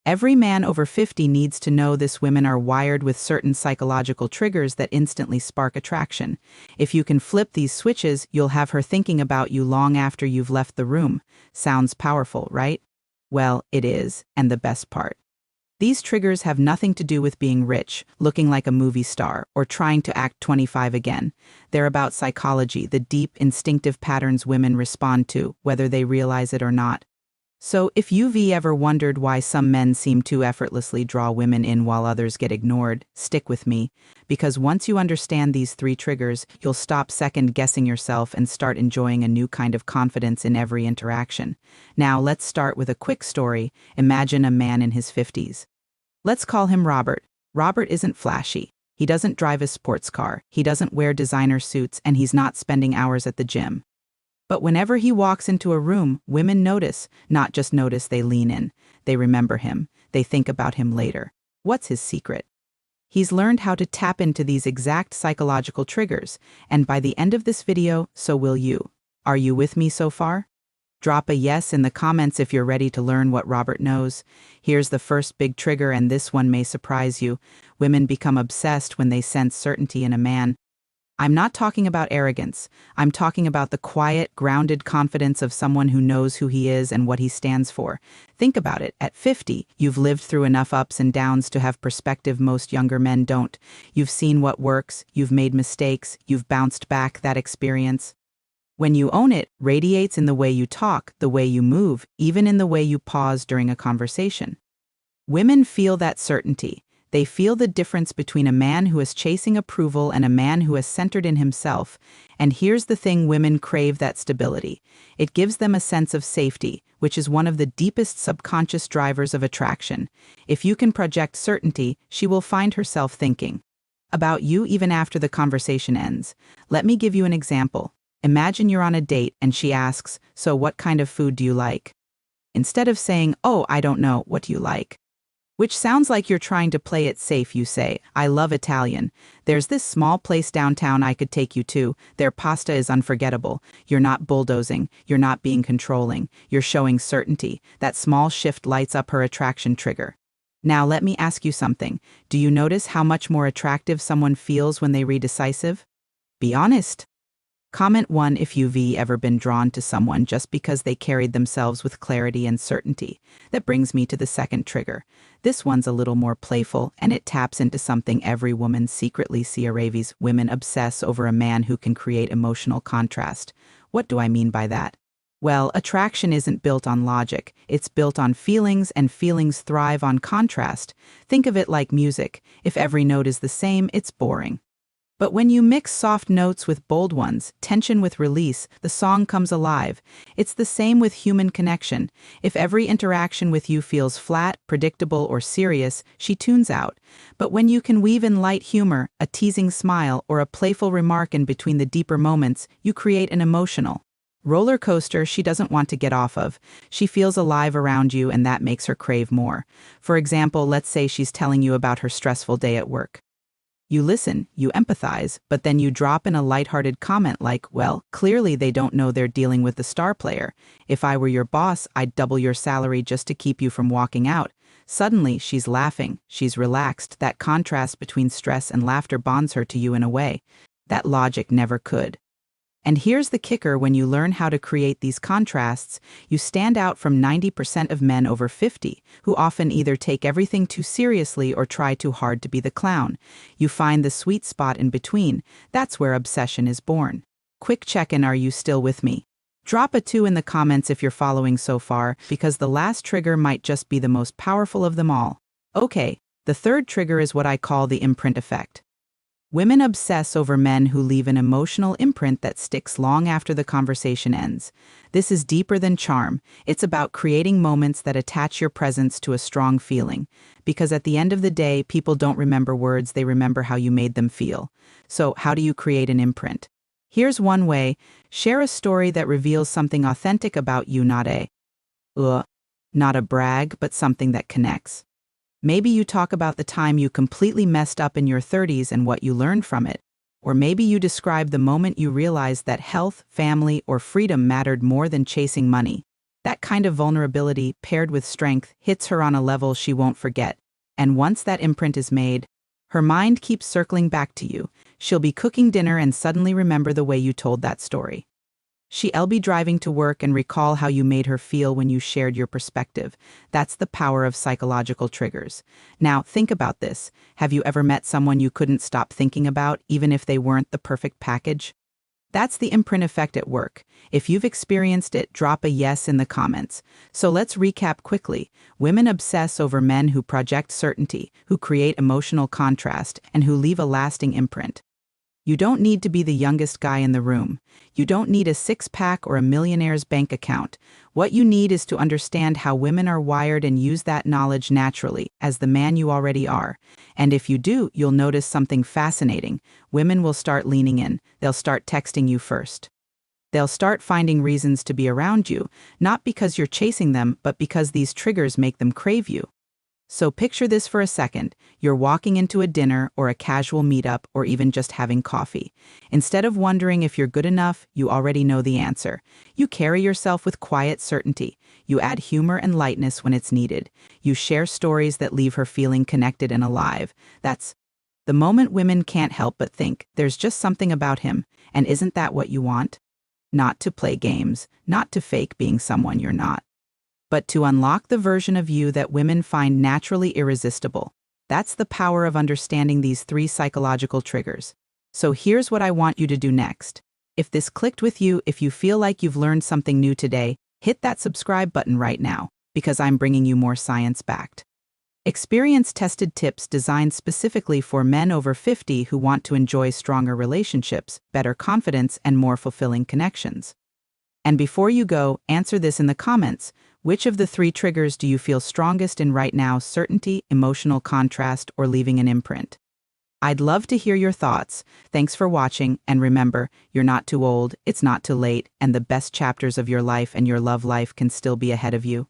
Every man over 50 needs to know this. Women are wired with certain psychological triggers that instantly spark attraction. If you can flip these switches, you'll have her thinking about you long after you've left the room. Sounds powerful, right? Well, it is, and the best part. These triggers have nothing to do with being rich, looking like a movie star, or trying to act 25 again. They're about psychology, the deep, instinctive patterns women respond to, whether they realize it or not. So, if you've ever wondered why some men seem to effortlessly draw women in while others get ignored, stick with me, because once you understand these 3 triggers, you'll stop second-guessing yourself and start enjoying a new kind of confidence in every interaction. Now, let's start with a quick story. Imagine a man in his 50s. Let's call him Robert. Robert isn't flashy. He doesn't drive a sports car, he doesn't wear designer suits, and he's not spending hours at the gym. But whenever he walks into a room, women notice. Not just notice, they lean in. They remember him. They think about him later. What's his secret? He's learned how to tap into these exact psychological triggers, and by the end of this video, so will you. Are you with me so far? Drop a yes in the comments if you're ready to learn what Robert knows. Here's the first big trigger, and this one may surprise you. Women become obsessed when they sense certainty in a man. I'm not talking about arrogance. I'm talking about the quiet, grounded confidence of someone who knows who he is and what he stands for. Think about it. At 50, you've lived through enough ups and downs to have perspective most younger men don't. You've seen what works, you've made mistakes, you've bounced back. That experience, when you own it, radiates in the way you talk, the way you move, even in the way you pause during a conversation. Women feel that certainty. They feel the difference between a man who is chasing approval and a man who is centered in himself. And here's the thing, women crave that stability. It gives them a sense of safety, which is one of the deepest subconscious drivers of attraction. If you can project certainty, she will find herself thinking about you even after the conversation ends. Let me give you an example. Imagine you're on a date and she asks, "So what kind of food do you like?" Instead of saying, "Oh, I don't know, what do you like?" which sounds like you're trying to play it safe, you say, "I love Italian. There's this small place downtown I could take you to. Their pasta is unforgettable." You're not bulldozing. You're not being controlling. You're showing certainty. That small shift lights up her attraction trigger. Now let me ask you something. Do you notice how much more attractive someone feels when they read decisive? Be honest. Comment 1 if you've ever been drawn to someone just because they carried themselves with clarity and certainty. That brings me to the second trigger. This one's a little more playful, and it taps into something every woman secretly sees. Women obsess over a man who can create emotional contrast. What do I mean by that? Well, attraction isn't built on logic. It's built on feelings, and feelings thrive on contrast. Think of it like music. If every note is the same, it's boring. But when you mix soft notes with bold ones, tension with release, the song comes alive. It's the same with human connection. If every interaction with you feels flat, predictable, or serious, she tunes out. But when you can weave in light humor, a teasing smile, or a playful remark in between the deeper moments, you create an emotional roller coaster she doesn't want to get off of. She feels alive around you, and that makes her crave more. For example, let's say she's telling you about her stressful day at work. You listen, you empathize, but then you drop in a lighthearted comment like, "Well, clearly they don't know they're dealing with the star player. If I were your boss, I'd double your salary just to keep you from walking out." Suddenly, she's laughing, she's relaxed. That contrast between stress and laughter bonds her to you in a way that logic never could. And here's the kicker: when you learn how to create these contrasts, you stand out from 90% of men over 50, who often either take everything too seriously or try too hard to be the clown. You find the sweet spot in between. That's where obsession is born. Quick check-in: are you still with me? Drop a 2 in the comments if you're following so far, because the last trigger might just be the most powerful of them all. Okay, the third trigger is what I call the imprint effect. Women obsess over men who leave an emotional imprint that sticks long after the conversation ends. This is deeper than charm. It's about creating moments that attach your presence to a strong feeling. Because at the end of the day, people don't remember words, they remember how you made them feel. So, how do you create an imprint? Here's one way: share a story that reveals something authentic about you, not a brag, but something that connects. Maybe you talk about the time you completely messed up in your 30s and what you learned from it. Or maybe you describe the moment you realized that health, family, or freedom mattered more than chasing money. That kind of vulnerability, paired with strength, hits her on a level she won't forget. And once that imprint is made, her mind keeps circling back to you. She'll be cooking dinner and suddenly remember the way you told that story. She'll be driving to work and recall how you made her feel when you shared your perspective. That's the power of psychological triggers. Now, think about this. Have you ever met someone you couldn't stop thinking about, even if they weren't the perfect package? That's the imprint effect at work. If you've experienced it, drop a yes in the comments. So let's recap quickly. Women obsess over men who project certainty, who create emotional contrast, and who leave a lasting imprint. You don't need to be the youngest guy in the room. You don't need a six-pack or a millionaire's bank account. What you need is to understand how women are wired and use that knowledge naturally, as the man you already are. And if you do, you'll notice something fascinating. Women will start leaning in. They'll start texting you first. They'll start finding reasons to be around you, not because you're chasing them, but because these triggers make them crave you. So picture this for a second. You're walking into a dinner or a casual meetup or even just having coffee. Instead of wondering if you're good enough, you already know the answer. You carry yourself with quiet certainty. You add humor and lightness when it's needed. You share stories that leave her feeling connected and alive. That's the moment women can't help but think, there's just something about him. And isn't that what you want? Not to play games, not to fake being someone you're not, but to unlock the version of you that women find naturally irresistible. That's the power of understanding these 3 psychological triggers. So here's what I want you to do next. If this clicked with you, if you feel like you've learned something new today, hit that subscribe button right now, because I'm bringing you more science-backed, experience-tested tips designed specifically for men over 50 who want to enjoy stronger relationships, better confidence, and more fulfilling connections. And before you go, answer this in the comments. Which of the 3 triggers do you feel strongest in right now? Certainty, emotional contrast, or leaving an imprint? I'd love to hear your thoughts. Thanks for watching, and remember, you're not too old, it's not too late, and the best chapters of your life and your love life can still be ahead of you.